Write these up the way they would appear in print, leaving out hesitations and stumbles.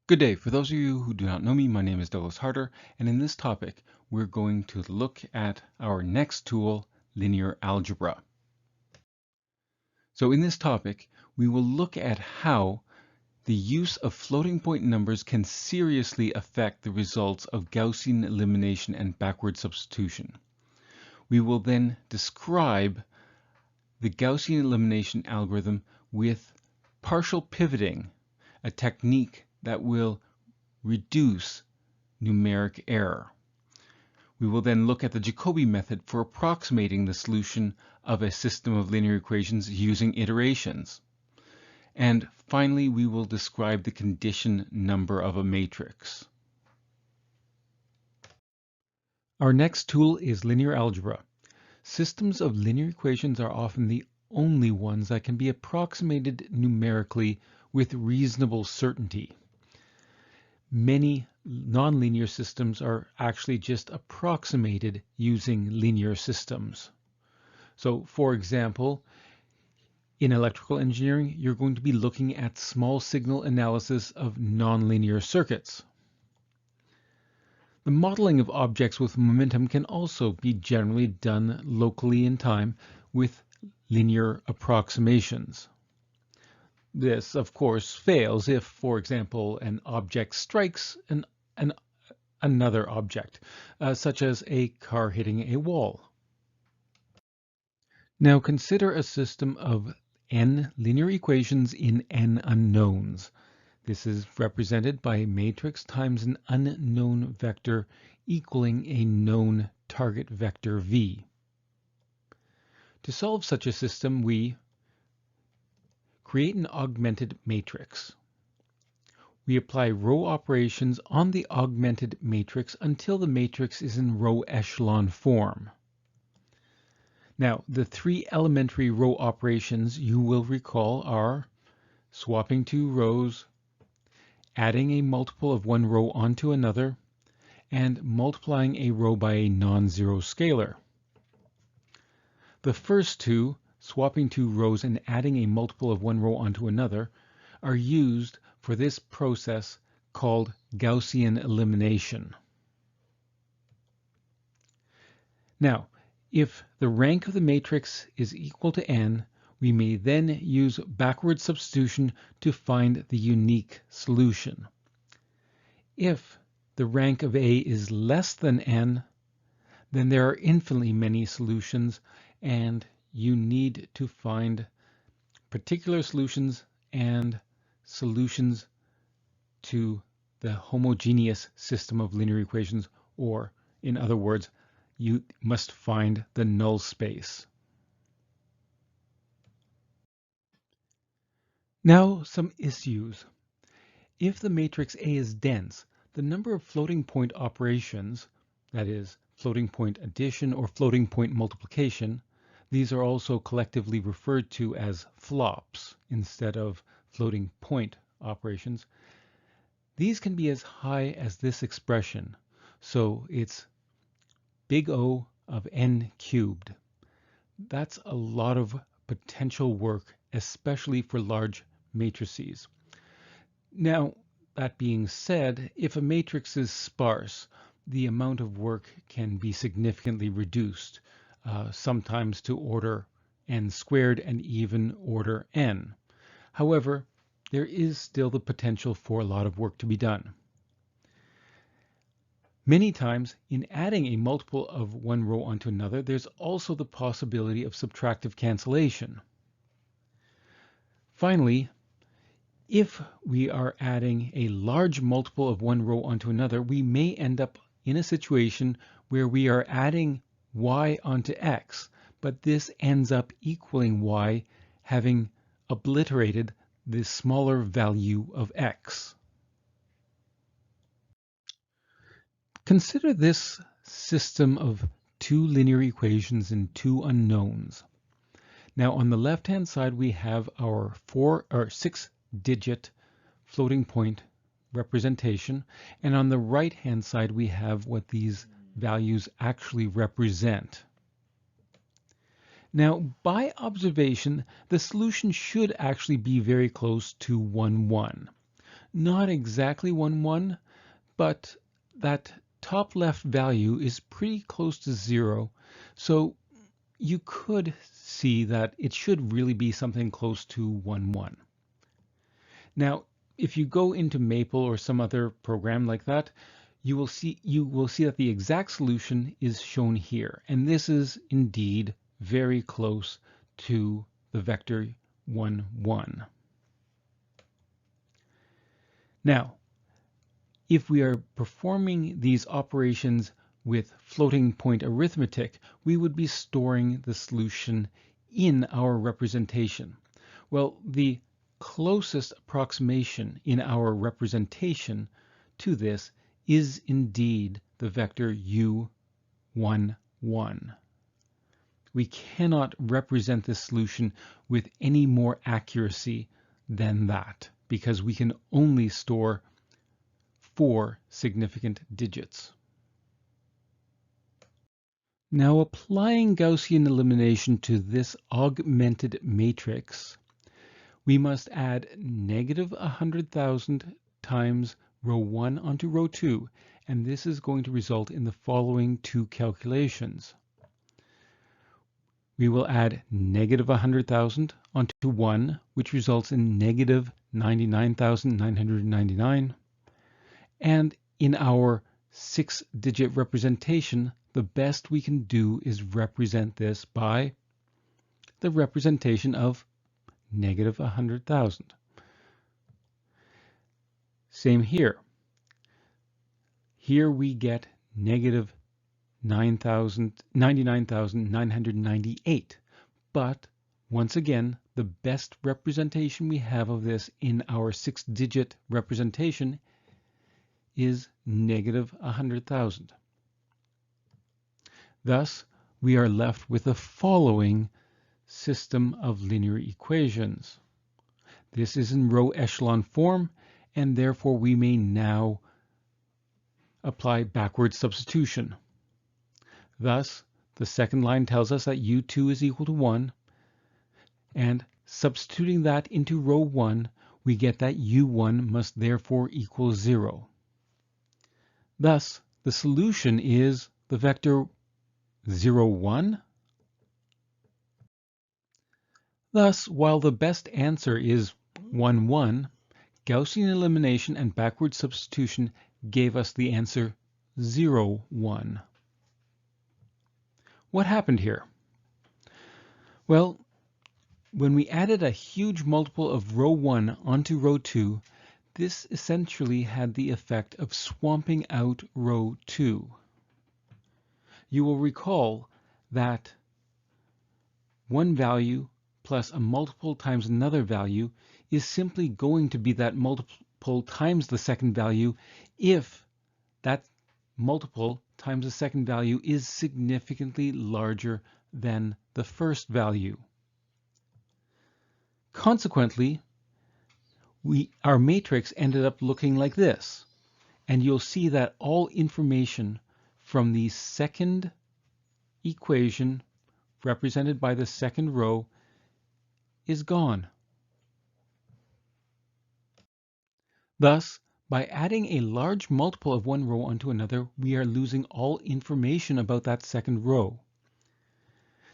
Good day. For those of you who do not know me, my name is Douglas Harder, and in this topic, we're going to look at our next tool, linear algebra. So in this topic, we will look at how the use of floating point numbers can seriously affect the results of Gaussian elimination and backward substitution. We will then describe the Gaussian elimination algorithm with partial pivoting, a technique that will reduce numeric error. We will then look at the Jacobi method for approximating the solution of a system of linear equations using iterations. And finally, we will describe the condition number of a matrix. Our next tool is linear algebra. Systems of linear equations are often the only ones that can be approximated numerically with reasonable certainty. Many nonlinear systems are actually just approximated using linear systems. So, for example, in electrical engineering, you're going to be looking at small signal analysis of nonlinear circuits. The modeling of objects with momentum can also be generally done locally in time with linear approximations. This, of course, fails if, for example, an object strikes another object, such as a car hitting a wall. Now consider a system of n linear equations in n unknowns. This is represented by a matrix times an unknown vector equaling a known target vector v. To solve such a system, we create an augmented matrix. We apply row operations on the augmented matrix until the matrix is in row echelon form. Now, the three elementary row operations you will recall are swapping two rows, adding a multiple of one row onto another, and multiplying a row by a non-zero scalar. The first two, swapping two rows and adding a multiple of one row onto another, are used for this process called Gaussian elimination. Now, if the rank of the matrix is equal to n, we may then use backward substitution to find the unique solution. If the rank of A is less than n, then there are infinitely many solutions, and you need to find particular solutions and solutions to the homogeneous system of linear equations, or in other words, you must find the null space. Now some issues. If the matrix A is dense, the number of floating point operations, that is, floating point addition or floating point multiplication, these are also collectively referred to as flops instead of floating point operations. These can be as high as this expression, so it's big O of n cubed. That's a lot of potential work, especially for large matrices. Now, that being said, if a matrix is sparse, the amount of work can be significantly reduced, sometimes to order n squared and even order n. However, there is still the potential for a lot of work to be done. Many times, in adding a multiple of one row onto another, there's also the possibility of subtractive cancellation. Finally, if we are adding a large multiple of one row onto another, we may end up in a situation where we are adding y onto x, but this ends up equaling y, having obliterated the smaller value of x. Consider this system of two linear equations and two unknowns. Now on the left-hand side we have our 6-digit floating point representation, and on the right-hand side we have what these values actually represent. Now, by observation, the solution should actually be very close to 1, 1. not exactly 1, 1, but that top left value is pretty close to 0. So you could see that it should really be something close to 1, 1. Now, if you go into Maple or some other program like that, you will see that the exact solution is shown here. And this is indeed very close to the vector 1, 1. Now, if we are performing these operations with floating point arithmetic, we would be storing the solution in our representation. Well, the closest approximation in our representation to this is indeed the vector u, 1, 1. We cannot represent this solution with any more accuracy than that, because we can only store 4 significant digits. Now, applying Gaussian elimination to this augmented matrix, we must add negative 100,000 times row 1 onto row 2, and this is going to result in the following two calculations. We will add negative 100,000 onto 1, which results in negative 99,999. And in our 6-digit representation, the best we can do is represent this by the representation of negative 100,000. Same here. Here we get negative 99,998. But once again, the best representation we have of this in our 6-digit representation is negative 100,000. Thus, we are left with the following system of linear equations. This is in row echelon form, and therefore we may now apply backward substitution. Thus, the second line tells us that u2 is equal to 1, and substituting that into row 1, we get that u1 must therefore equal 0. Thus, the solution is the vector 0, 1. Thus, while the best answer is 1, 1, Gaussian elimination and backward substitution gave us the answer 0, 1. What happened here? Well, when we added a huge multiple of row 1 onto row 2, this essentially had the effect of swamping out row 2. You will recall that one value plus a multiple times another value is simply going to be that multiple times the second value if that multiple times the second value is significantly larger than the first value. Consequently, our matrix ended up looking like this, and you'll see that all information from the second equation represented by the second row is gone. Thus, by adding a large multiple of one row onto another, we are losing all information about that second row.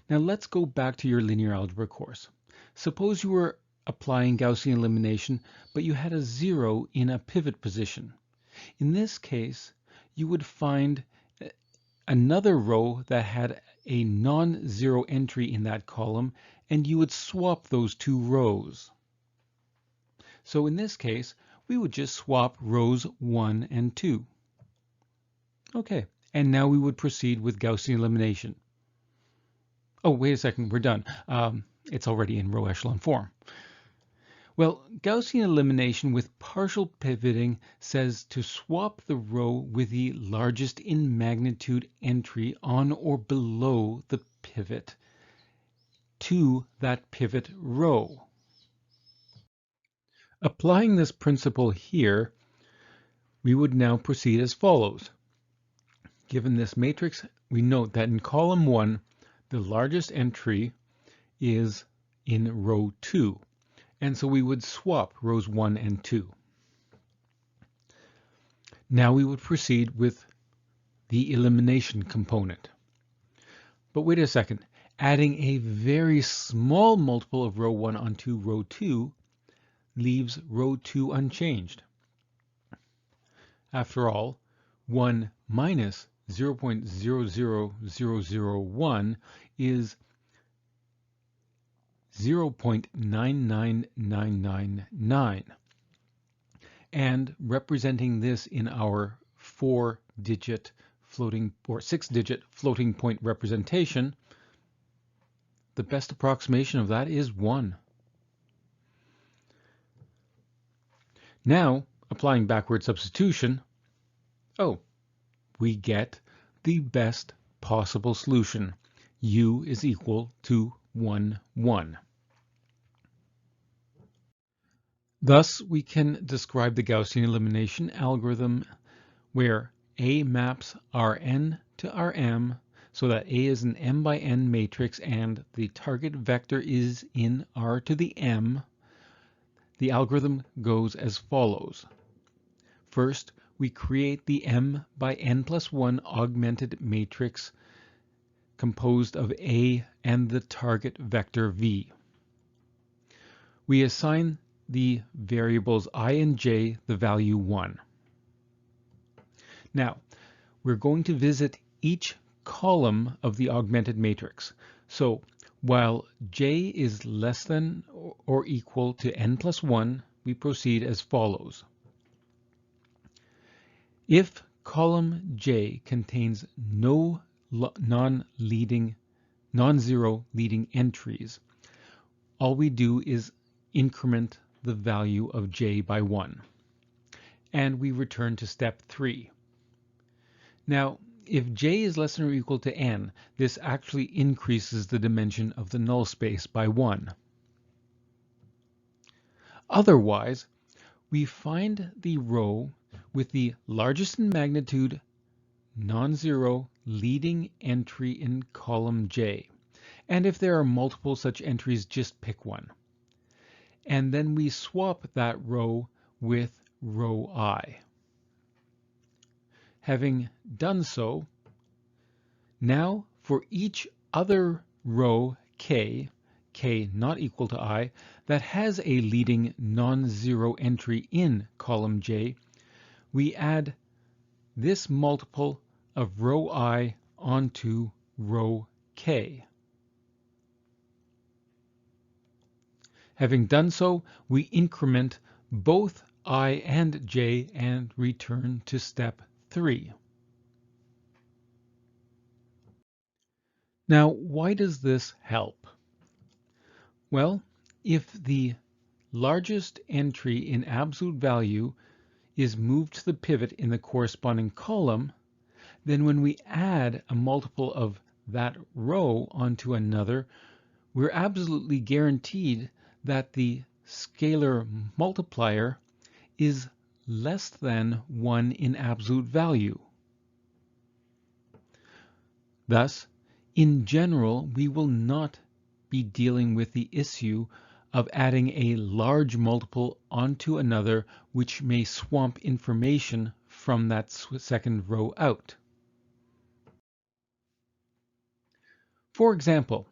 Now let's go back to your linear algebra course. Suppose you were applying Gaussian elimination, but you had a 0 in a pivot position. In this case, you would find another row that had a non-zero entry in that column, and you would swap those two rows. So in this case, we would just swap rows 1 and 2. Okay, and now we would proceed with Gaussian elimination. Oh, wait a second, we're done. It's already in row echelon form. Well, Gaussian elimination with partial pivoting says to swap the row with the largest in magnitude entry on or below the pivot to that pivot row. Applying this principle here, we would now proceed as follows. Given this matrix, we note that in column 1, the largest entry is in row 2. And so we would swap rows 1 and 2. Now we would proceed with the elimination component. But wait a second, adding a very small multiple of row 1 onto row 2 leaves row 2 unchanged. After all, 1 minus 0.00001 is 0.99999. And representing this in our 4-digit floating or 6-digit floating point representation, the best approximation of that is 1. Now, applying backward substitution, we get the best possible solution. U is equal to 1, 1. Thus, we can describe the Gaussian elimination algorithm where A maps Rn to Rm so that A is an m by n matrix and the target vector is in R to the m. The algorithm goes as follows. First, we create the m by n plus 1 augmented matrix composed of A and the target vector v. We assign the variables I and j the value 1. Now, we're going to visit each column of the augmented matrix. So while j is less than or equal to n plus 1, we proceed as follows. If column j contains no non-zero leading entries, all we do is increment the value of j by 1. And we return to step 3. Now, if j is less than or equal to n, this actually increases the dimension of the null space by 1. Otherwise, we find the row with the largest in magnitude non-zero leading entry in column j. And if there are multiple such entries, just pick one. And then we swap that row with row I. Having done so, now for each other row k not equal to I, that has a leading non-zero entry in column j, we add this multiple of row I onto row k. Having done so, we increment both I and j and return to step 3. Now, why does this help? Well, if the largest entry in absolute value is moved to the pivot in the corresponding column, then when we add a multiple of that row onto another, we're absolutely guaranteed that the scalar multiplier is less than 1 in absolute value. Thus, in general, we will not be dealing with the issue of adding a large multiple onto another which may swamp information from that second row out. For example,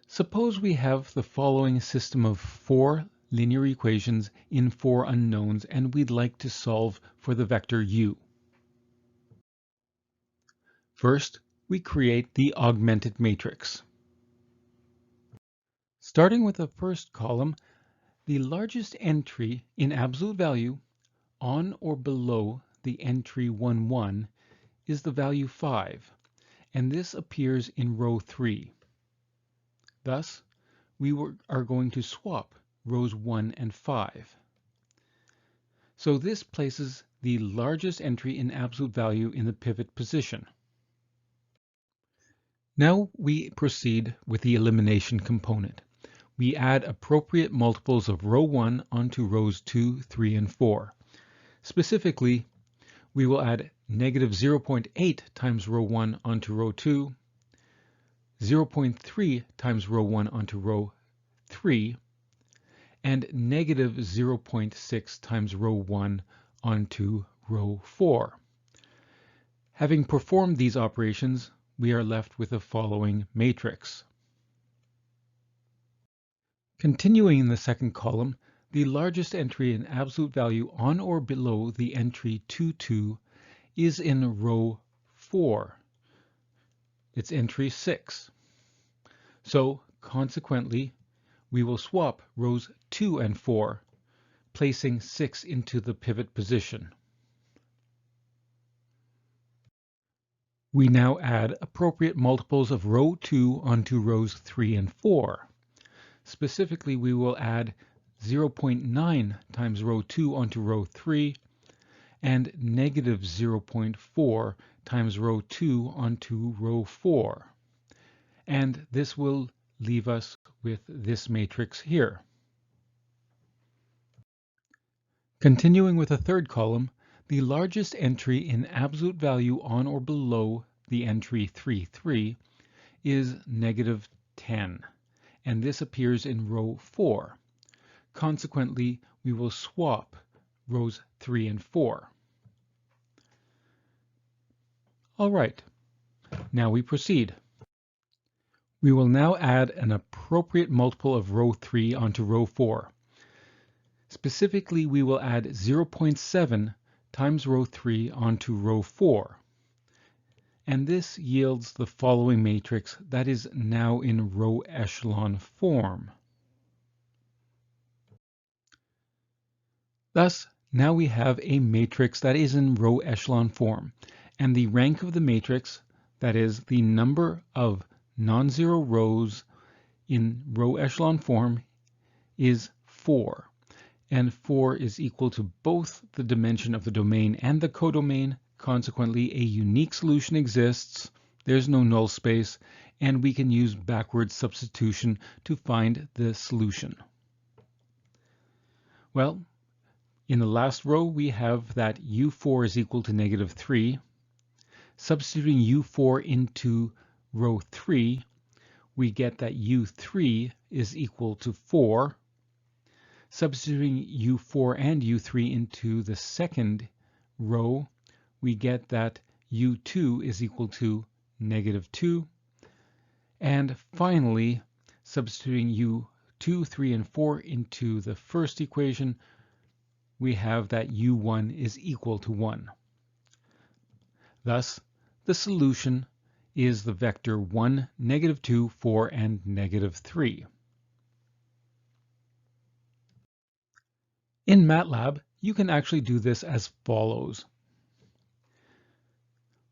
suppose we have the following system of 4 linear equations in 4 unknowns and we'd like to solve for the vector u. First, we create the augmented matrix. Starting with the first column, the largest entry in absolute value on or below the entry 1, 1 is the value 5, and this appears in row 3. Thus, we are going to swap rows 1 and 5. So this places the largest entry in absolute value in the pivot position. Now we proceed with the elimination component. We add appropriate multiples of row 1 onto rows 2, 3, and 4. Specifically, we will add negative 0.8 times row 1 onto row 2, 0.3 times row 1 onto row 3, and negative 0.6 times row 1 onto row 4. Having performed these operations, we are left with the following matrix. Continuing in the second column, the largest entry in absolute value on or below the entry 2, 2 is in row 4. It's entry 6. So consequently, we will swap rows 2 and 4, placing 6 into the pivot position. We now add appropriate multiples of row 2 onto rows 3 and 4. Specifically, we will add 0.9 times row 2 onto row 3 and negative 0.4 times row 2 onto row 4. And this will leave us with this matrix here. Continuing with the third column, the largest entry in absolute value on or below the entry 3, 3 is negative 10, and this appears in row 4. Consequently, we will swap rows 3 and 4. All right, now we proceed. We will now add an appropriate multiple of row 3 onto row 4. Specifically, we will add 0.7 times row 3 onto row 4. And this yields the following matrix that is now in row echelon form. Thus, now we have a matrix that is in row echelon form, and the rank of the matrix, that is the number of non-zero rows in row echelon form, is 4. And 4 is equal to both the dimension of the domain and the codomain. Consequently, a unique solution exists, there's no null space, and we can use backward substitution to find the solution. Well, in the last row, we have that u4 is equal to negative 3. Substituting u4 into row 3, we get that u3 is equal to 4. Substituting u4 and u3 into the second row, we get that u2 is equal to negative 2. And finally, substituting u2, 3, and 4 into the first equation, we have that u1 is equal to 1. Thus, the solution is the vector 1, negative 2, 4, and negative 3. In Matlab, you can actually do this as follows.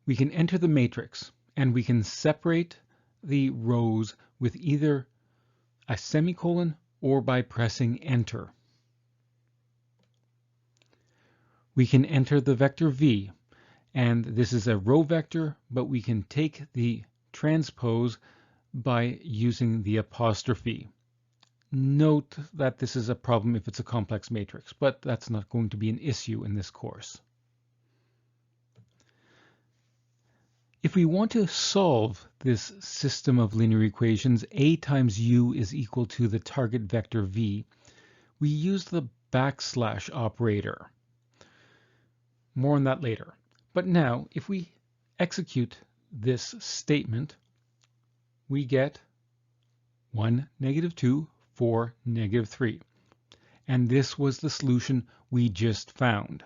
We can enter the matrix, and we can separate the rows with either a semicolon or by pressing enter. We can enter the vector v, and this is a row vector, but we can take the transpose by using the apostrophe. Note that this is a problem if it's a complex matrix, but that's not going to be an issue in this course. If we want to solve this system of linear equations, a times u is equal to the target vector v, we use the backslash operator. More on that later. But now, if we execute this statement, we get 1, negative 2, 4, negative 3. And this was the solution we just found.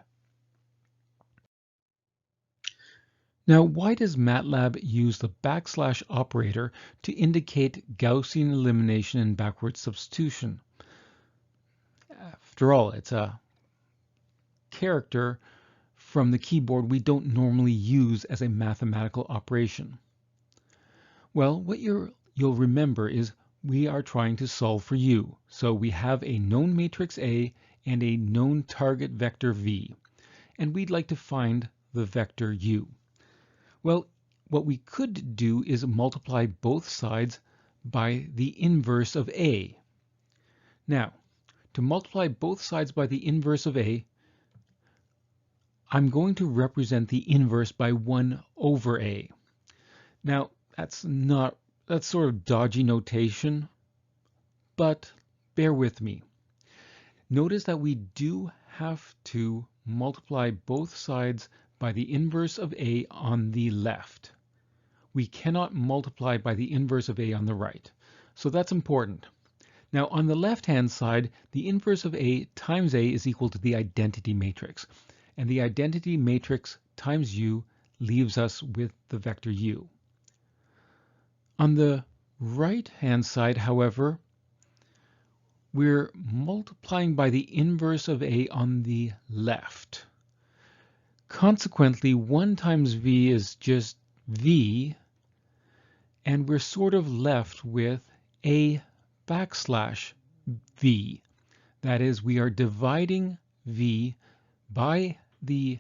Now, why does Matlab use the backslash operator to indicate Gaussian elimination and backward substitution? After all, it's a character from the keyboard we don't normally use as a mathematical operation. Well, what you'll remember is we are trying to solve for u. So we have a known matrix A and a known target vector v, and we'd like to find the vector u. Well, what we could do is multiply both sides by the inverse of A. Now, to multiply both sides by the inverse of A, I'm going to represent the inverse by 1 over A. Now, that's sort of dodgy notation, but bear with me. Notice that we do have to multiply both sides by the inverse of A on the left. We cannot multiply by the inverse of A on the right. So that's important. Now on the left-hand side, the inverse of A times A is equal to the identity matrix. And the identity matrix times U leaves us with the vector U. On the right-hand side, however, we're multiplying by the inverse of A on the left. Consequently, 1 times V is just V, and we're sort of left with A backslash V. That is, we are dividing V by the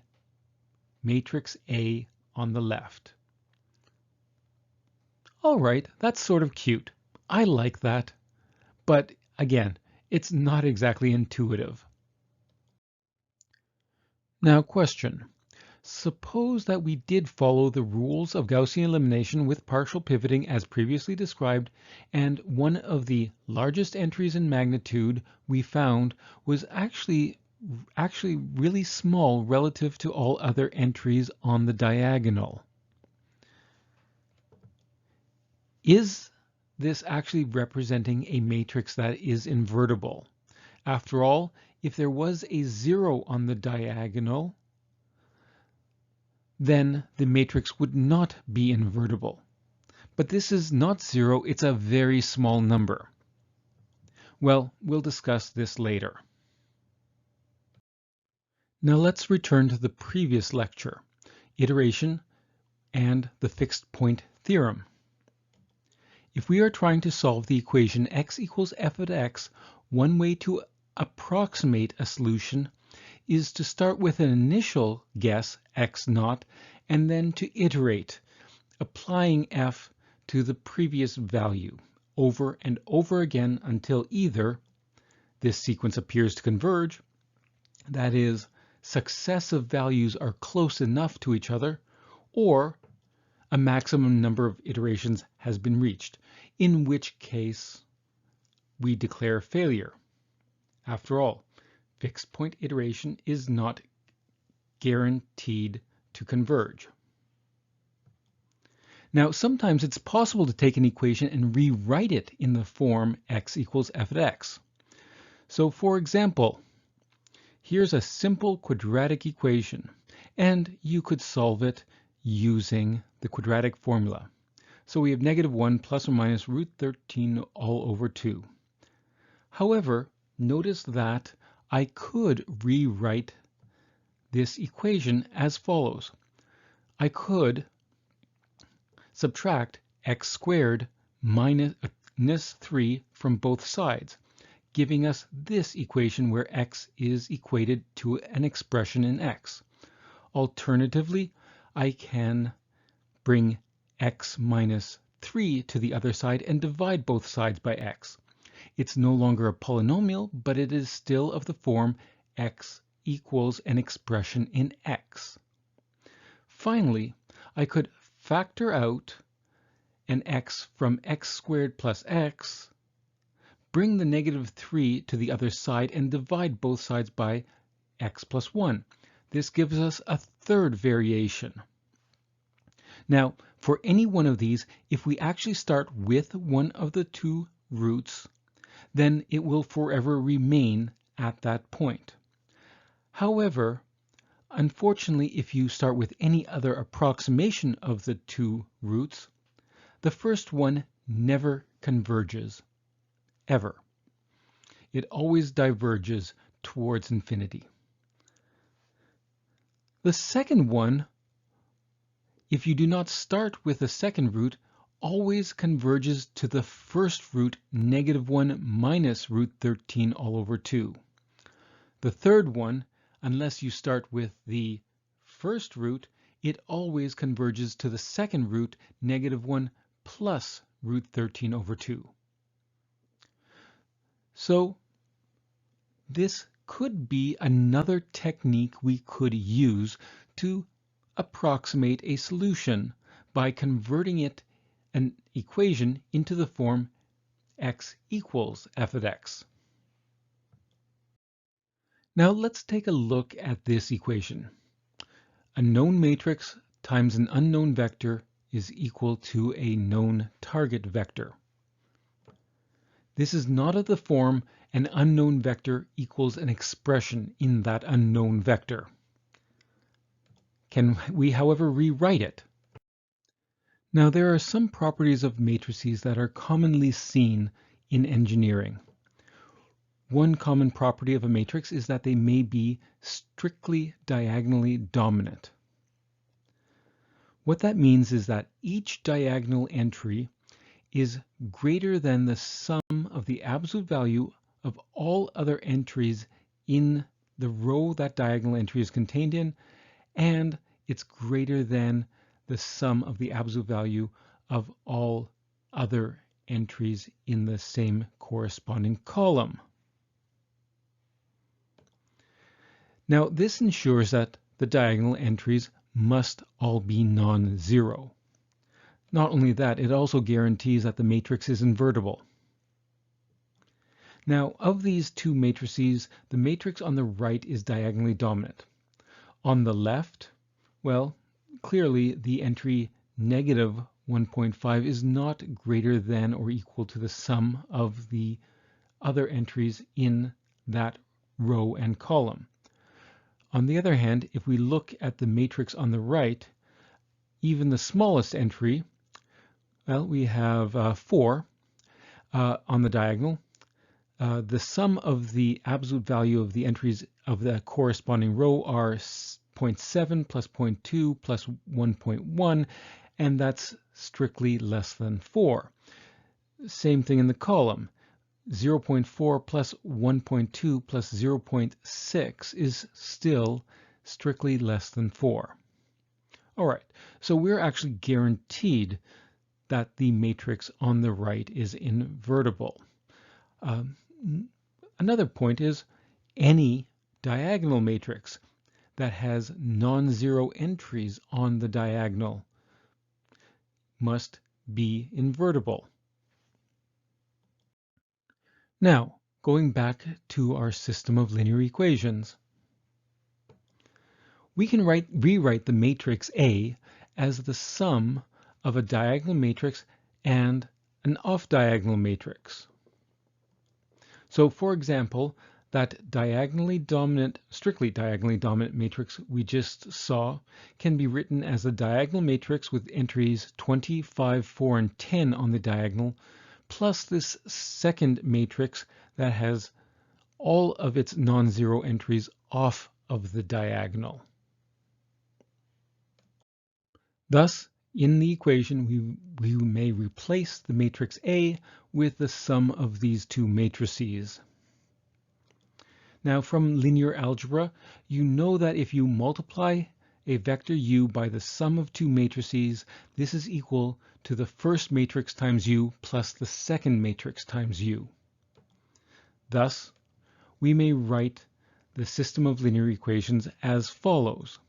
matrix A on the left. All right, that's sort of cute. I like that. But again, it's not exactly intuitive. Now, question. Suppose that we did follow the rules of Gaussian elimination with partial pivoting as previously described, and one of the largest entries in magnitude we found was actually really small relative to all other entries on the diagonal. Is this actually representing a matrix that is invertible? After all, if there was a 0 on the diagonal, then the matrix would not be invertible. But this is not 0, it's a very small number. Well, we'll discuss this later. Now let's return to the previous lecture, iteration and the fixed point theorem. If we are trying to solve the equation x equals f of x, one way to approximate a solution is to start with an initial guess, x naught, and then to iterate, applying f to the previous value over and over again until either this sequence appears to converge, that is, successive values are close enough to each other, or a maximum number of iterations has been reached, in which case we declare failure. After all, fixed point iteration is not guaranteed to converge. Now, sometimes it's possible to take an equation and rewrite it in the form x equals f of x. So, for example, here's a simple quadratic equation, and you could solve it using the quadratic formula. So we have -1 plus or minus root 13 all over 2. However, notice that I could rewrite this equation as follows. I could subtract x squared minus 3 from both sides, giving us this equation where x is equated to an expression in x. Alternatively, I can bring x minus 3 to the other side and divide both sides by x. It's no longer a polynomial, but it is still of the form x equals an expression in x. Finally, I could factor out an x from x squared plus x, bring the -3 to the other side, and divide both sides by x plus 1. This gives us a third variation. Now, for any one of these, if we actually start with one of the two roots, then it will forever remain at that point. However, unfortunately, if you start with any other approximation of the two roots, the first one never converges, ever. It always diverges towards infinity. The second one, if you do not start with the second root, always converges to the first root, -1 minus root 13 all over 2. The third one, unless you start with the first root, it always converges to the second root, -1 plus root 13 over 2. So this could be another technique we could use to approximate a solution by converting an equation into the form x equals f of x. Now let's take a look at this equation. A known matrix times an unknown vector is equal to a known target vector. This is not of the form an unknown vector equals an expression in that unknown vector. Can we, however, rewrite it? Now, there are some properties of matrices that are commonly seen in engineering. One common property of a matrix is that they may be strictly diagonally dominant. What that means is that each diagonal entry is greater than the sum of the absolute value of all other entries in the row that diagonal entry is contained in, and it's greater than the sum of the absolute value of all other entries in the same corresponding column. Now, this ensures that the diagonal entries must all be non-zero. Not only that, it also guarantees that the matrix is invertible. Now, of these two matrices, the matrix on the right is diagonally dominant. On the left, well, clearly the entry negative 1.5 is not greater than or equal to the sum of the other entries in that row and column. On the other hand, if we look at the matrix on the right, even the smallest entry, well, we have 4 on the diagonal. The sum of the absolute value of the entries of the corresponding row are 0.7 plus 0.2 plus 1.1, and that's strictly less than 4. Same thing in the column. 0.4 plus 1.2 plus 0.6 is still strictly less than 4. All right, so we're actually guaranteed that the matrix on the right is invertible. Another point is any diagonal matrix that has non-zero entries on the diagonal must be invertible. Now, going back to our system of linear equations, we can rewrite the matrix A as the sum of a diagonal matrix and an off-diagonal matrix. So, for example, that strictly diagonally dominant matrix we just saw can be written as a diagonal matrix with entries 20, 5, 4, and 10 on the diagonal, plus this second matrix that has all of its non-zero entries off of the diagonal. Thus, in the equation, we may replace the matrix A with the sum of these two matrices. Now, from linear algebra, you know that if you multiply a vector u by the sum of two matrices, this is equal to the first matrix times u plus the second matrix times u. Thus, we may write the system of linear equations as follows.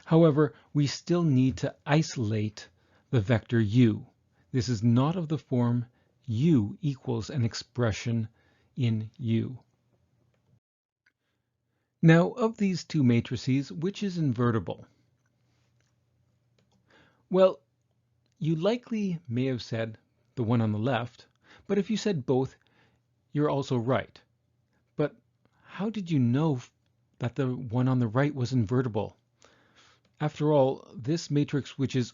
However, we still need to isolate the vector u. This is not of the form u equals an expression in u. Now, of these two matrices, which is invertible? Well, you likely may have said the one on the left, but if you said both, you're also right. But how did you know that the one on the right was invertible? After all, this matrix, which is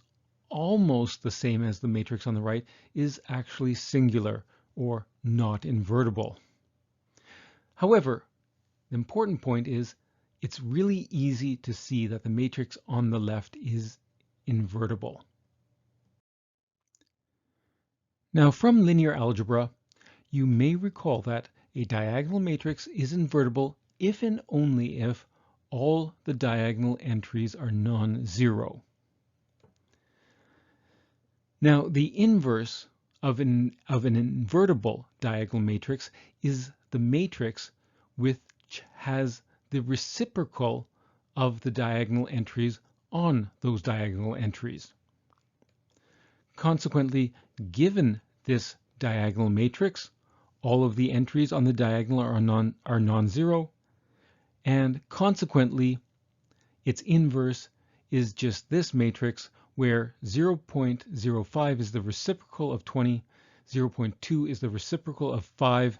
almost the same as the matrix on the right, is actually singular or not invertible. However, the important point is it's really easy to see that the matrix on the left is invertible. Now, from linear algebra, you may recall that a diagonal matrix is invertible if and only if all the diagonal entries are non-zero. Now, the inverse of an invertible diagonal matrix is the matrix which has the reciprocal of the diagonal entries on those diagonal entries. Consequently, given this diagonal matrix, all of the entries on the diagonal are non-zero, and consequently its inverse is just this matrix where 0.05 is the reciprocal of 20, 0.2 is the reciprocal of 5,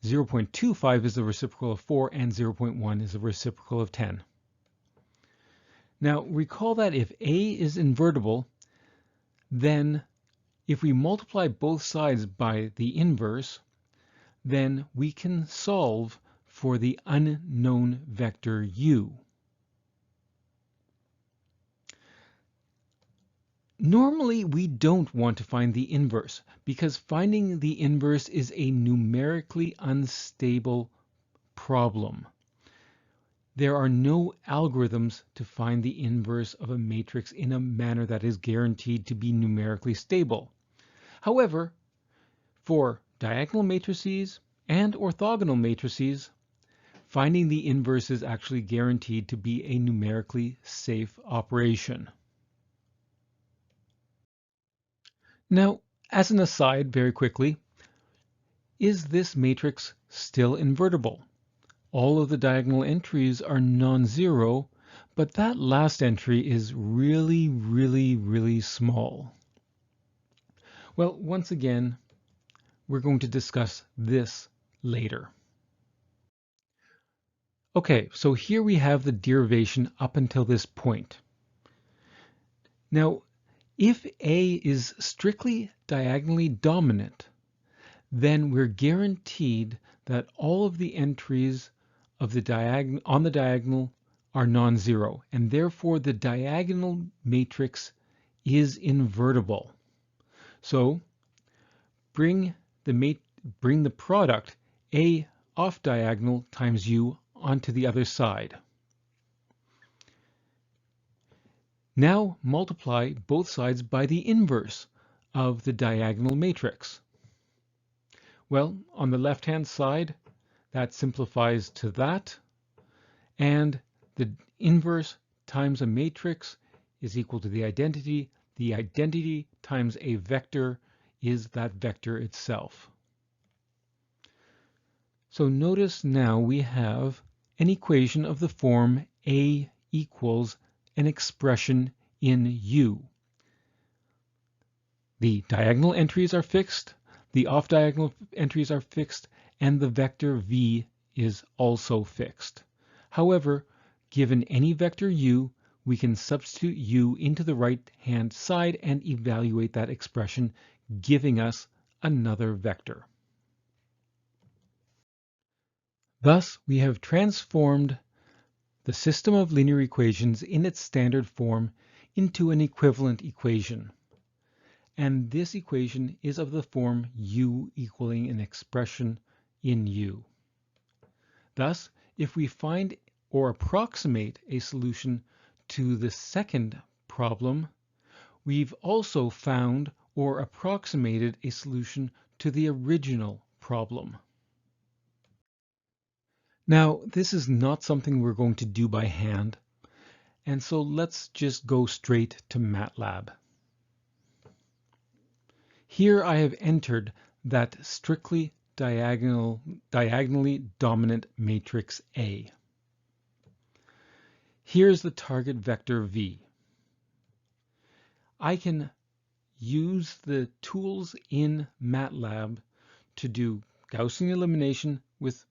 0.25 is the reciprocal of 4, and 0.1 is the reciprocal of 10. Now recall that if A is invertible, then if we multiply both sides by the inverse, then we can solve for the unknown vector u. Normally, we don't want to find the inverse because finding the inverse is a numerically unstable problem. There are no algorithms to find the inverse of a matrix in a manner that is guaranteed to be numerically stable. However, for diagonal matrices and orthogonal matrices, finding the inverse is actually guaranteed to be a numerically safe operation. Now, as an aside, very quickly, is this matrix still invertible? All of the diagonal entries are non-zero, but that last entry is really, really small. Well, once again, we're going to discuss this later. Okay, so here we have the derivation up until this point. Now, if A is strictly diagonally dominant, then we're guaranteed that all of the entries of the on the diagonal are non-zero, and therefore the diagonal matrix is invertible. So bring the product A off diagonal times U onto the other side. Now multiply both sides by the inverse of the diagonal matrix. Well, on the left-hand side, that simplifies to that, and the inverse times a matrix is equal to the identity. The identity times a vector is that vector itself. So notice now we have an equation of the form A equals an expression in U. The diagonal entries are fixed, the off-diagonal entries are fixed, and the vector V is also fixed. However, given any vector U, we can substitute U into the right-hand side and evaluate that expression, giving us another vector. Thus, we have transformed the system of linear equations in its standard form into an equivalent equation. And this equation is of the form U equaling an expression in U. Thus, if we find or approximate a solution to the second problem, we've also found or approximated a solution to the original problem. Now, this is not something we're going to do by hand, and so let's just go straight to Matlab. Here I have entered that strictly diagonally dominant matrix A. Here's the target vector V. I can use the tools in Matlab to do Gaussian elimination with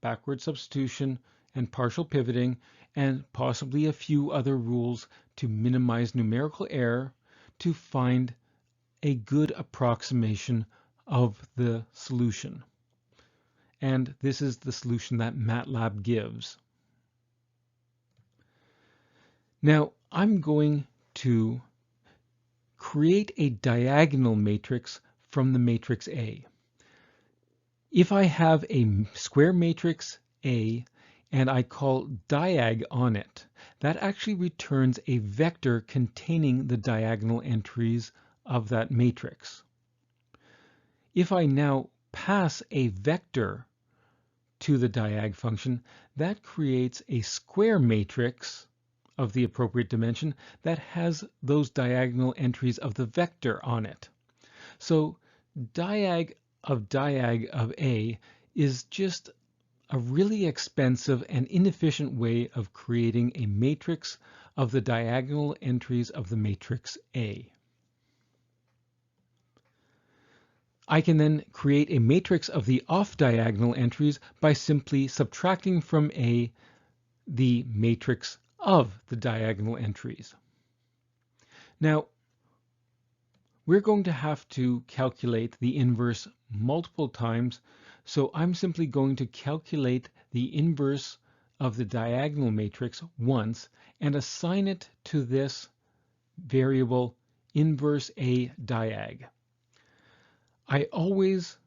backward substitution and partial pivoting, and possibly a few other rules to minimize numerical error to find a good approximation of the solution. And this is the solution that Matlab gives. Now I'm going to create a diagonal matrix from the matrix A. If I have a square matrix A and I call diag on it, that actually returns a vector containing the diagonal entries of that matrix. If I now pass a vector to the diag function, that creates a square matrix of the appropriate dimension that has those diagonal entries of the vector on it. So diag of diag of A is just a really expensive and inefficient way of creating a matrix of the diagonal entries of the matrix A. I can then create a matrix of the off-diagonal entries by simply subtracting from A the matrix of the diagonal entries. Now, we're going to have to calculate the inverse multiple times, so I'm simply going to calculate the inverse of the diagonal matrix once and assign it to this variable inverse A diag. I always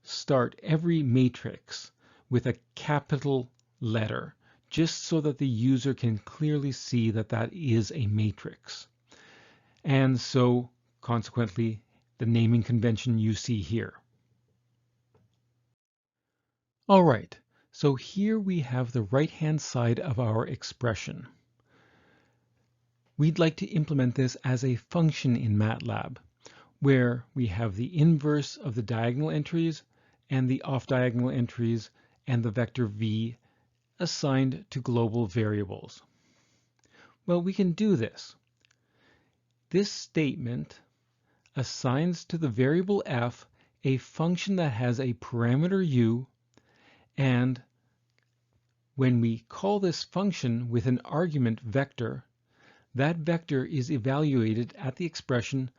start every matrix with a capital letter, just so that the user can clearly see that that is a matrix. And so, consequently, the naming convention you see here. All right, so here we have the right-hand side of our expression. We'd like to implement this as a function in Matlab, where we have the inverse of the diagonal entries and the off-diagonal entries and the vector v assigned to global variables. Well, we can do this. This statement assigns to the variable f a function that has a parameter u, and when we call this function with an argument vector, that vector is evaluated at the expression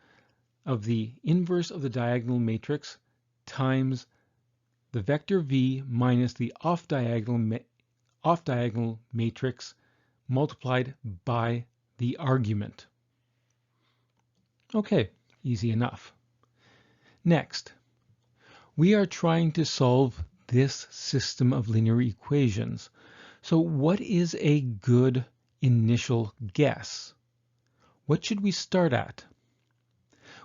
of the inverse of the diagonal matrix times the vector v minus the off-diagonal matrix multiplied by the argument. Okay, easy enough. Next, we are trying to solve this system of linear equations. So what is a good initial guess? What should we start at?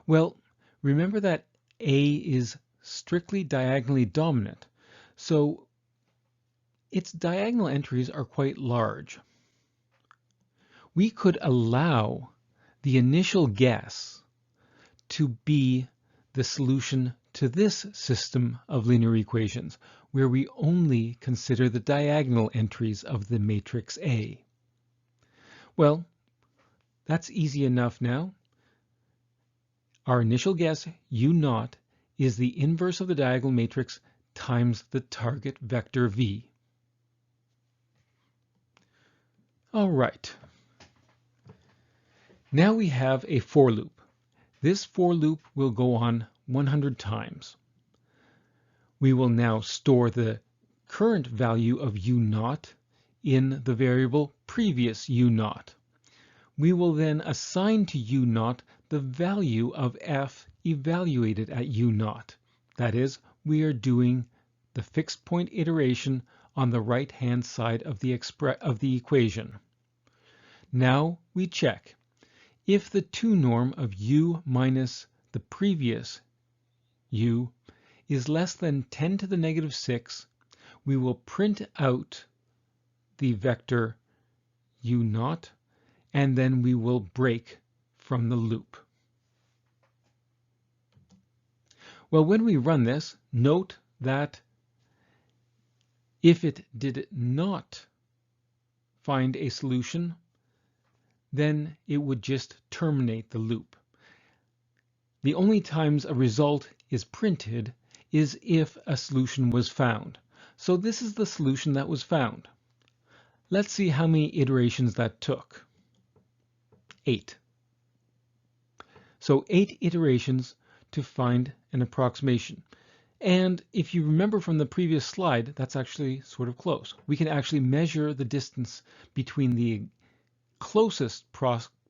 Well, remember that A is strictly diagonally dominant, so its diagonal entries are quite large. We could allow the initial guess to be the solution to this system of linear equations, where we only consider the diagonal entries of the matrix A. Well, that's easy enough now. Our initial guess, u0, is the inverse of the diagonal matrix times the target vector v. All right. Now we have a for loop. This for loop will go on 100 times. We will now store the current value of u0 in the variable previous u0. We will then assign to u0 the value of f evaluated at u0. That is, we are doing the fixed point iteration on the right-hand side of the equation. Now we check. If the 2 norm of u minus the previous u is less than 10 to the negative 6, we will print out the vector u0, and then we will break from the loop. Well, when we run this, note that if it did not find a solution, then it would just terminate the loop. The only times a result is printed is if a solution was found. So this is the solution that was found. Let's see how many iterations that took. 8. So 8 iterations to find an approximation. And if you remember from the previous slide, that's actually sort of close. We can actually measure the distance between the closest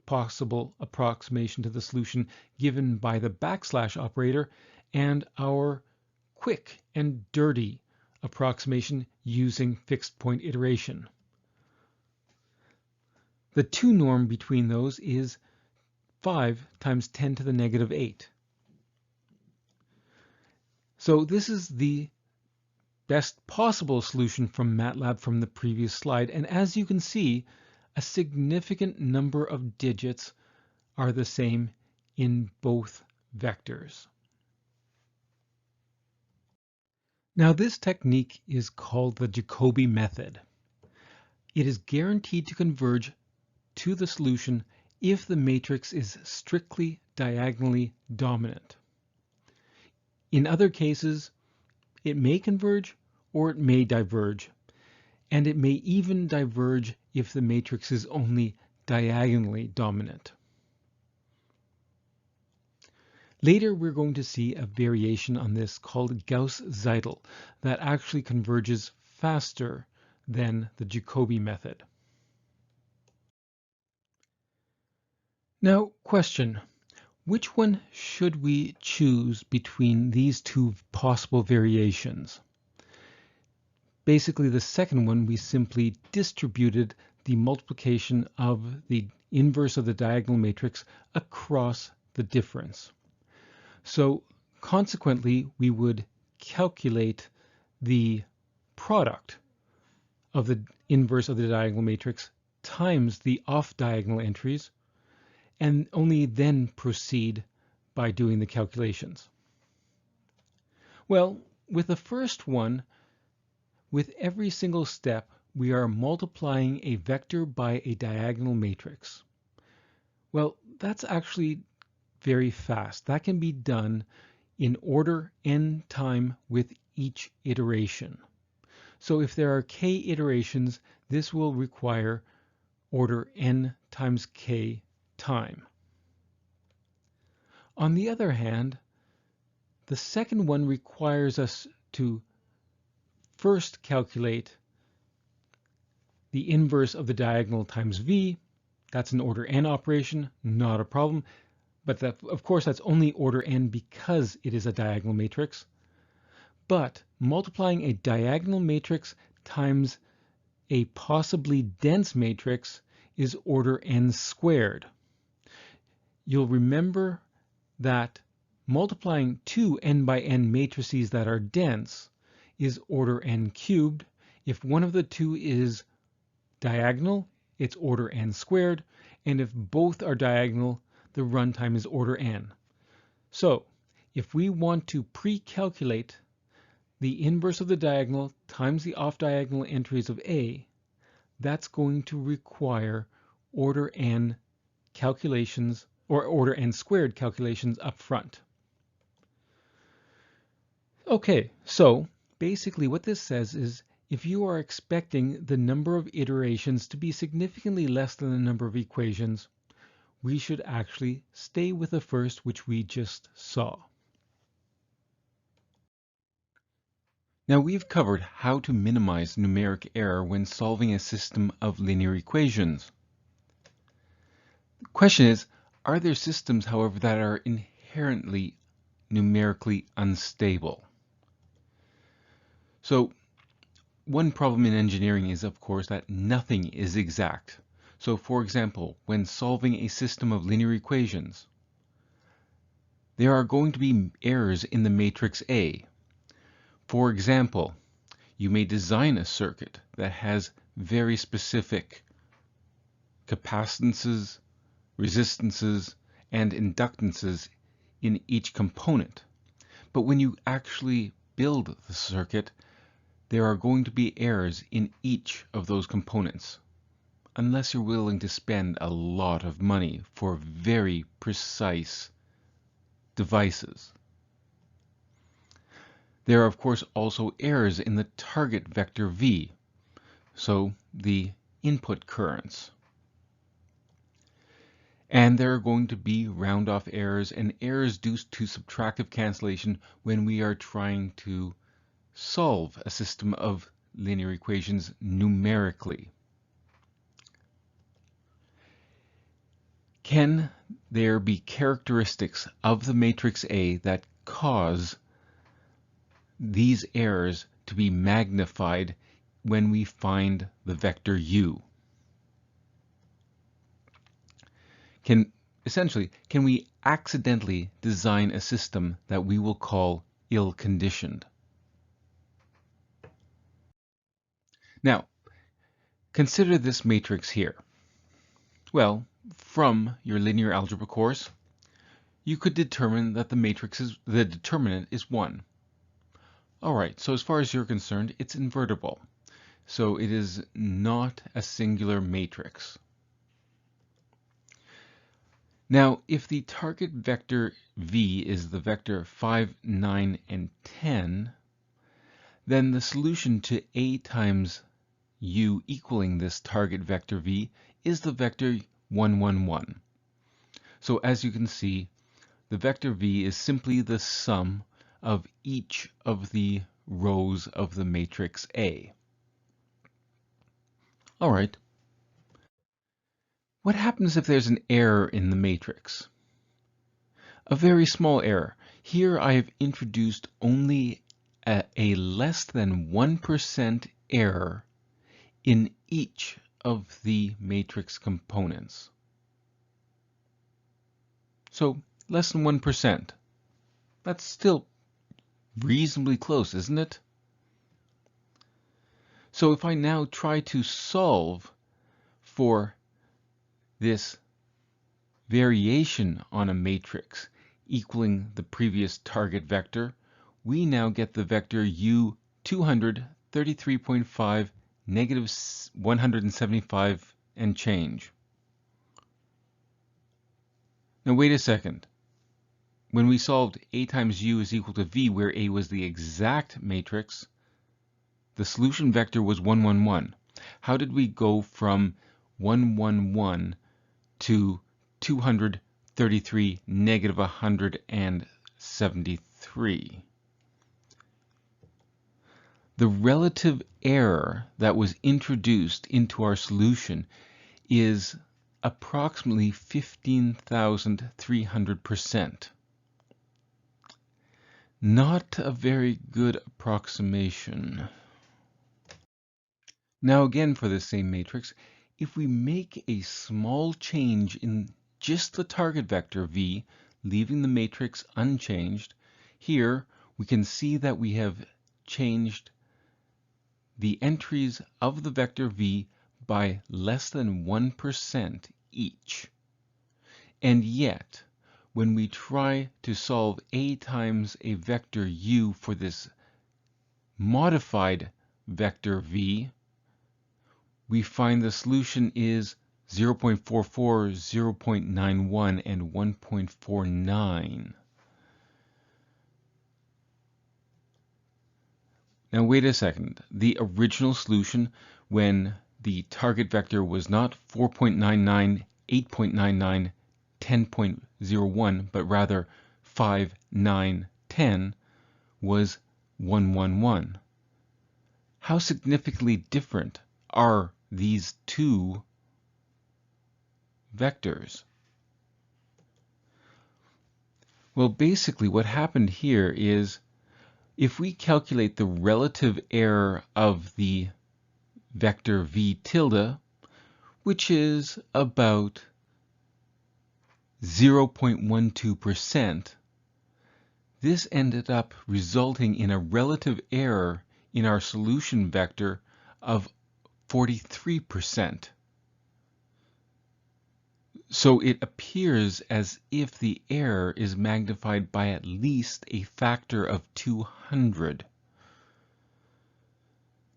possible approximation to the solution given by the backslash operator and our quick and dirty approximation using fixed point iteration. The 2 norm between those is 5 times 10 to the negative 8. So this is the best possible solution from MATLAB from the previous slide, and as you can see, a significant number of digits are the same in both vectors. Now this technique is called the Jacobi method. It is guaranteed to converge to the solution if the matrix is strictly diagonally dominant. In other cases, it may converge or it may diverge, and it may even diverge if the matrix is only diagonally dominant. Later, we're going to see a variation on this called Gauss-Seidel that actually converges faster than the Jacobi method. Now, question. Which one should we choose between these two possible variations? Basically, the second one, we simply distributed the multiplication of the inverse of the diagonal matrix across the difference. So consequently, we would calculate the product of the inverse of the diagonal matrix times the off-diagonal entries, and only then proceed by doing the calculations. Well, with the first one, with every single step, we are multiplying a vector by a diagonal matrix. Well, that's actually very fast. That can be done in order n time with each iteration. So if there are k iterations, this will require order n times k time. On the other hand, the second one requires us to first calculate the inverse of the diagonal times v. That's an order n operation, not a problem. But that, of course, that's only order n because it is a diagonal matrix. But multiplying a diagonal matrix times a possibly dense matrix is order n squared. You'll remember that multiplying two n by n matrices that are dense is order n cubed. If one of the two is diagonal, it's order n squared. And if both are diagonal, the runtime is order n. So if we want to pre-calculate the inverse of the diagonal times the off-diagonal entries of A, that's going to require order n calculations, or order n squared calculations up front. Okay, so basically what this says is if you are expecting the number of iterations to be significantly less than the number of equations, we should actually stay with the first, which we just saw. Now we've covered how to minimize numeric error when solving a system of linear equations. The question is, are there systems, however, that are inherently numerically unstable? So one problem in engineering is, of course, that nothing is exact. So, for example, when solving a system of linear equations, there are going to be errors in the matrix A. For example, you may design a circuit that has very specific capacitances, resistances, and inductances in each component. But when you actually build the circuit, there are going to be errors in each of those components, unless you're willing to spend a lot of money for very precise devices. There are, of course, also errors in the target vector v, so the input currents. And there are going to be round-off errors and errors due to subtractive cancellation when we are trying to solve a system of linear equations numerically. Can there be characteristics of the matrix A that cause these errors to be magnified when we find the vector u? Essentially, can we accidentally design a system that we will call ill-conditioned? Now, consider this matrix here. Well, from your linear algebra course, you could determine that the determinant is 1. All right, so as far as you're concerned, it's invertible. So it is not a singular matrix. Now, if the target vector v is the vector 5, 9, and 10, then the solution to a times u equaling this target vector v is the vector 1, 1, 1. So as you can see, the vector v is simply the sum of each of the rows of the matrix A. All right. What happens if there's an error in the matrix? A very small error. Here I have introduced only a less than 1% error in each of the matrix components. So less than 1%. That's still reasonably close, isn't it? So if I now try to solve for this variation on a matrix equaling the previous target vector, we now get the vector u 233.5 negative 175 and change. Now wait a second. When we solved a times u is equal to v, where a was the exact matrix, the solution vector was 1, 1, 1. How did we go from 1, 1, 1 to 233 negative 173? The relative error that was introduced into our solution is approximately 15,300%. Not a very good approximation. Now again, for the same matrix, if we make a small change in just the target vector v, leaving the matrix unchanged, here we can see that we have changed the entries of the vector v by less than 1% each. And yet, when we try to solve a times a vector u for this modified vector v, we find the solution is 0.44, 0.91, and 1.49. Now wait a second. The original solution, when the target vector was not 4.99, 8.99, 10.01, but rather 5, 9, 10, was 1, 1, 1. How significantly different are these two vectors? Well, basically what happened here is, if we calculate the relative error of the vector v tilde, which is about 0.12%, this ended up resulting in a relative error in our solution vector of 43%. So it appears as if the error is magnified by at least a factor of 200.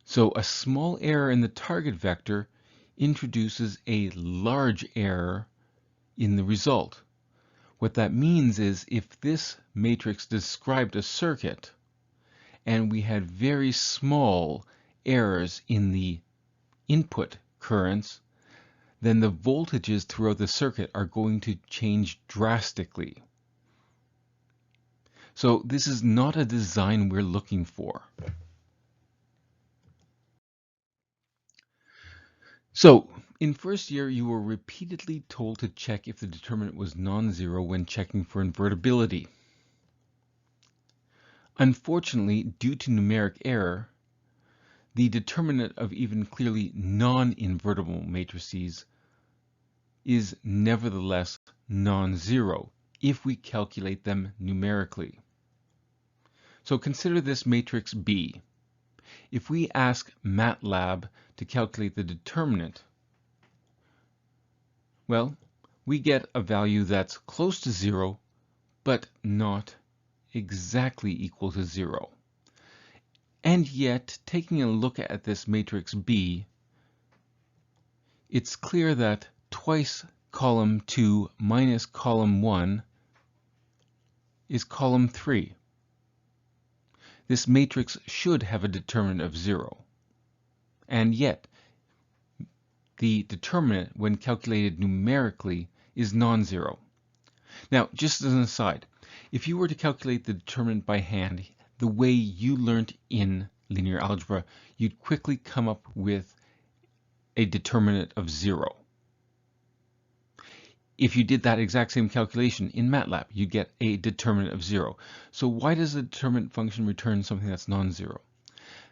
So a small error in the target vector introduces a large error in the result. What that means is, if this matrix described a circuit and we had very small errors in the input currents, then the voltages throughout the circuit are going to change drastically. So this is not a design we're looking for. So in first year, you were repeatedly told to check if the determinant was non-zero when checking for invertibility. Unfortunately, due to numeric error, the determinant of even clearly non-invertible matrices is nevertheless non-zero if we calculate them numerically. So consider this matrix B. If we ask Matlab to calculate the determinant, well, we get a value that's close to 0 but not exactly equal to 0. And yet, taking a look at this matrix B, it's clear that twice column 2 minus column 1 is column 3. This matrix should have a determinant of 0. And yet, the determinant, when calculated numerically, is non-zero. Now, just as an aside, if you were to calculate the determinant by hand, the way you learned in linear algebra, you'd quickly come up with a determinant of 0. If you did that exact same calculation in Matlab, you'd get a determinant of 0. So why does the determinant function return something that's non-zero?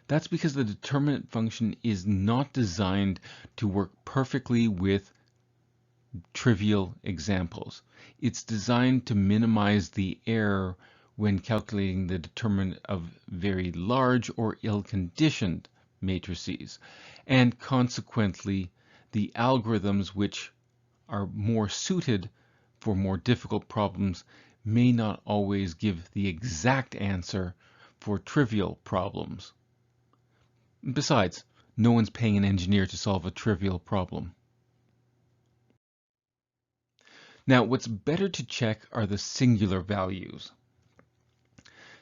That's because the determinant function is not designed to work perfectly with trivial examples. It's designed to minimize the error when calculating the determinant of very large or ill-conditioned matrices. And consequently, the algorithms which are more suited for more difficult problems may not always give the exact answer for trivial problems. Besides, no one's paying an engineer to solve a trivial problem. Now, what's better to check are the singular values.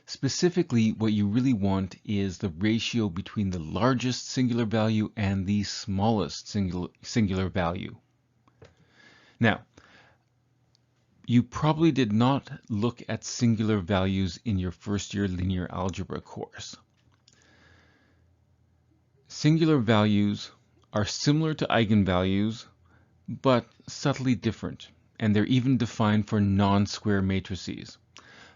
Specifically, what you really want is the ratio between the largest singular value and the smallest singular value. Now, you probably did not look at singular values in your first year linear algebra course. Singular values are similar to eigenvalues, but subtly different, and they're even defined for non-square matrices.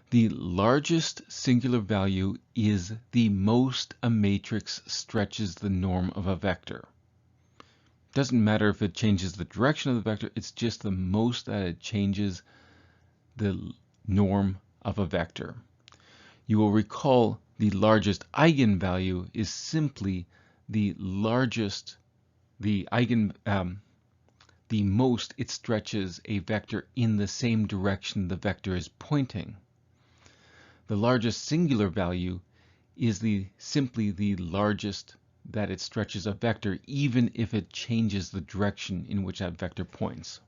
The largest singular value is the most a matrix stretches the norm of a vector. Doesn't matter if it changes the direction of the vector, it's just the most that it changes the norm of a vector. You will recall the largest eigenvalue is simply the largest, the most it stretches a vector in the same direction the vector is pointing. The largest singular value is simply the largest that it stretches a vector, even if it changes the direction in which that vector points.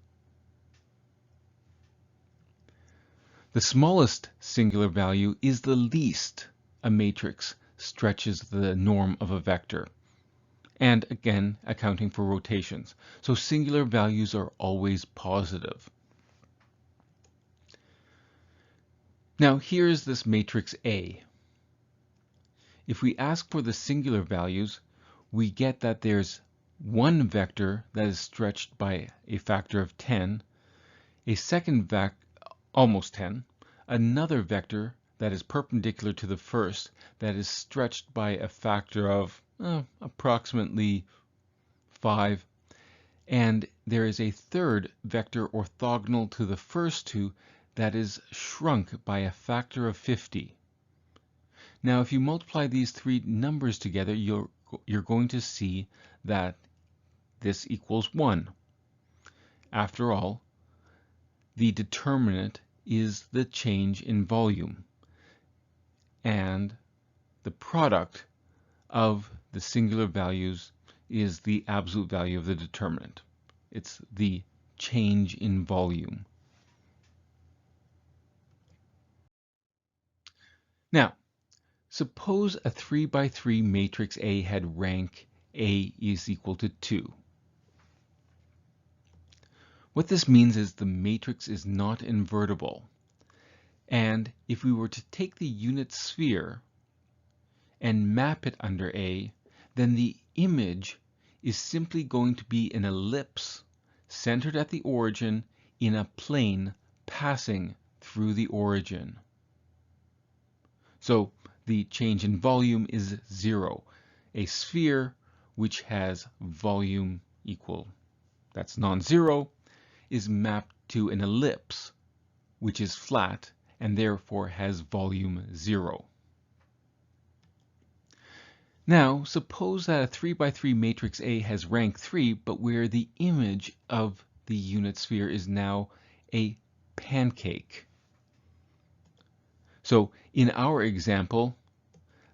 The smallest singular value is the least a matrix stretches the norm of a vector, and again accounting for rotations. So singular values are always positive. Now here's this matrix A. If we ask for the singular values, we get that there's one vector that is stretched by a factor of 10, a second almost 10, another vector that is perpendicular to the first that is stretched by a factor of approximately 5, and there is a third vector orthogonal to the first two that is shrunk by a factor of 50. Now if you multiply these three numbers together, you're going to see that this equals 1. After all, the determinant is the change in volume, and the product of the singular values is the absolute value of the determinant. It's the change in volume. Now, suppose a 3 by 3 matrix A had rank A is equal to 2. What this means is the matrix is not invertible. And if we were to take the unit sphere and map it under A, then the image is simply going to be an ellipse centered at the origin in a plane passing through the origin. So the change in volume is 0. A sphere which has volume equal, that's non-zero, is mapped to an ellipse which is flat and therefore has volume 0. Now, suppose that a 3 by 3 matrix A has rank 3, but where the image of the unit sphere is now a pancake. So in our example,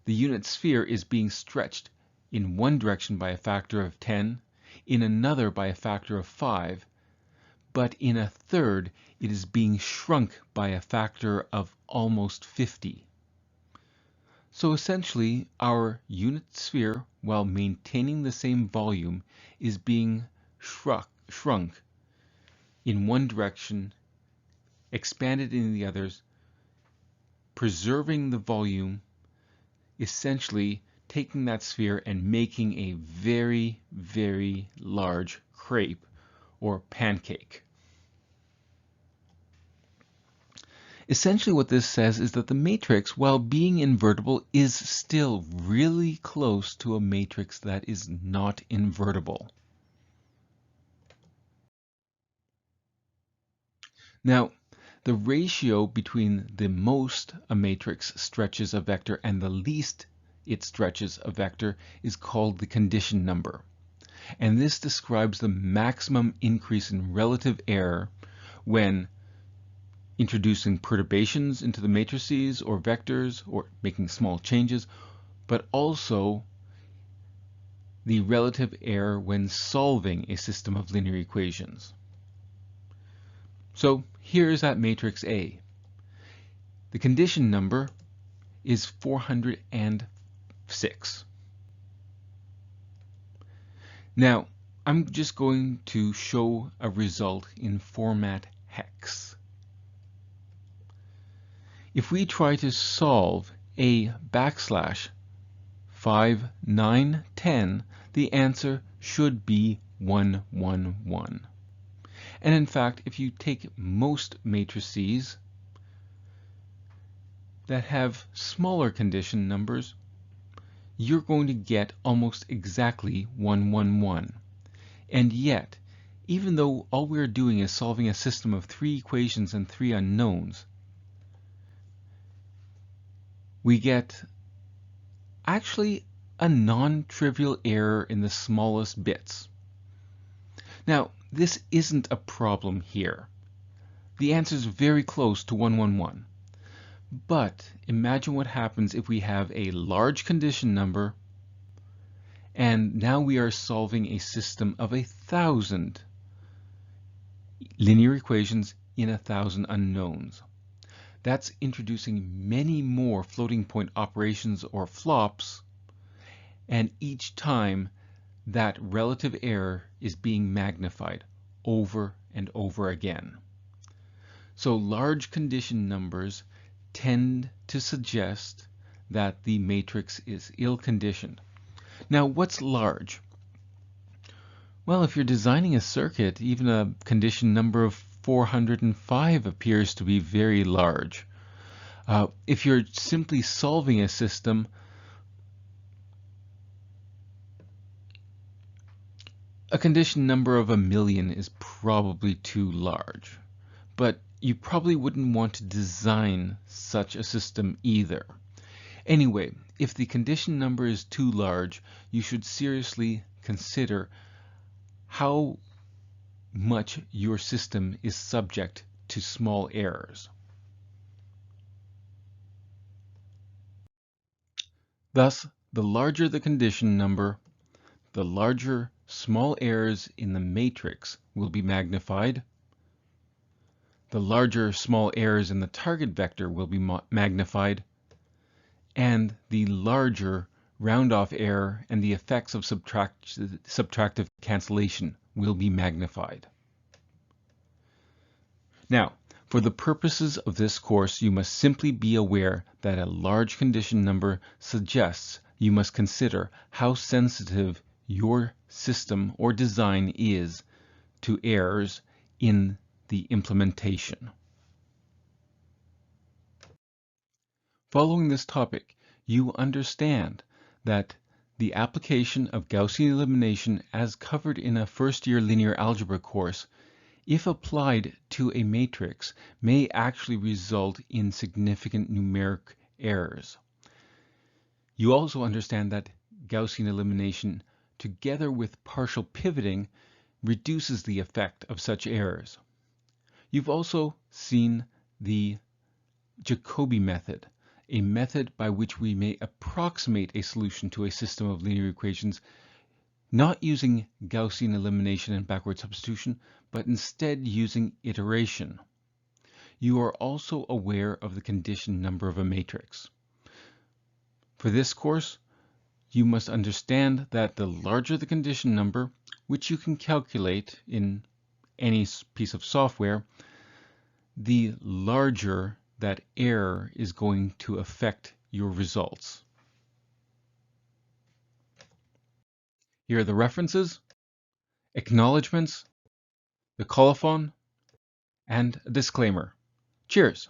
the unit sphere is being stretched in one direction by a factor of 10, in another by a factor of 5, but in a third it is being shrunk by a factor of almost 50. So essentially, our unit sphere, while maintaining the same volume, is being shrunk in one direction, expanded in the others, preserving the volume, essentially taking that sphere and making a very, very large crepe or pancake. Essentially what this says is that the matrix, while being invertible, is still really close to a matrix that is not invertible. Now, the ratio between the most a matrix stretches a vector and the least it stretches a vector is called the condition number. And this describes the maximum increase in relative error when introducing perturbations into the matrices or vectors or making small changes, but also the relative error when solving a system of linear equations. So here is that matrix A. The condition number is 406. Now, I'm just going to show a result in format hex. If we try to solve a backslash 5, 9, 10, the answer should be 1, 1, 1. And in fact, if you take most matrices that have smaller condition numbers, you're going to get almost exactly 1, 1, 1. And yet, even though all we're doing is solving a system of 3 equations and 3 unknowns, we get actually a non-trivial error in the smallest bits. Now, this isn't a problem here. The answer is very close to 1, 1, 1. But imagine what happens if we have a large condition number and now we are solving a system of 1,000 linear equations in 1,000 unknowns. That's introducing many more floating point operations or flops, and each time that relative error is being magnified over and over again. So large condition numbers tend to suggest that the matrix is ill-conditioned. Now, what's large? Well, if you're designing a circuit, even a condition number of 405 appears to be very large. If you're simply solving a system, a condition number of 1,000,000 is probably too large. But you probably wouldn't want to design such a system either. Anyway, if the condition number is too large, you should seriously consider how much your system is subject to small errors. Thus, the larger the condition number, the larger small errors in the matrix will be magnified, the larger small errors in the target vector will be magnified, and the larger round-off error and the effects of subtractive cancellation will be magnified. Now, for the purposes of this course, you must simply be aware that a large condition number suggests you must consider how sensitive your system or design is to errors in the implementation. Following this topic, you understand that the application of Gaussian elimination as covered in a first-year linear algebra course, if applied to a matrix, may actually result in significant numeric errors. You also understand that Gaussian elimination, together with partial pivoting, reduces the effect of such errors. You've also seen the Jacobi method, a method by which we may approximate a solution to a system of linear equations, not using Gaussian elimination and backward substitution, but instead using iteration. You are also aware of the condition number of a matrix. For this course, you must understand that the larger the condition number, which you can calculate in any piece of software, the larger that error is going to affect your results. Here are the references, acknowledgements, the colophon, and a disclaimer. Cheers!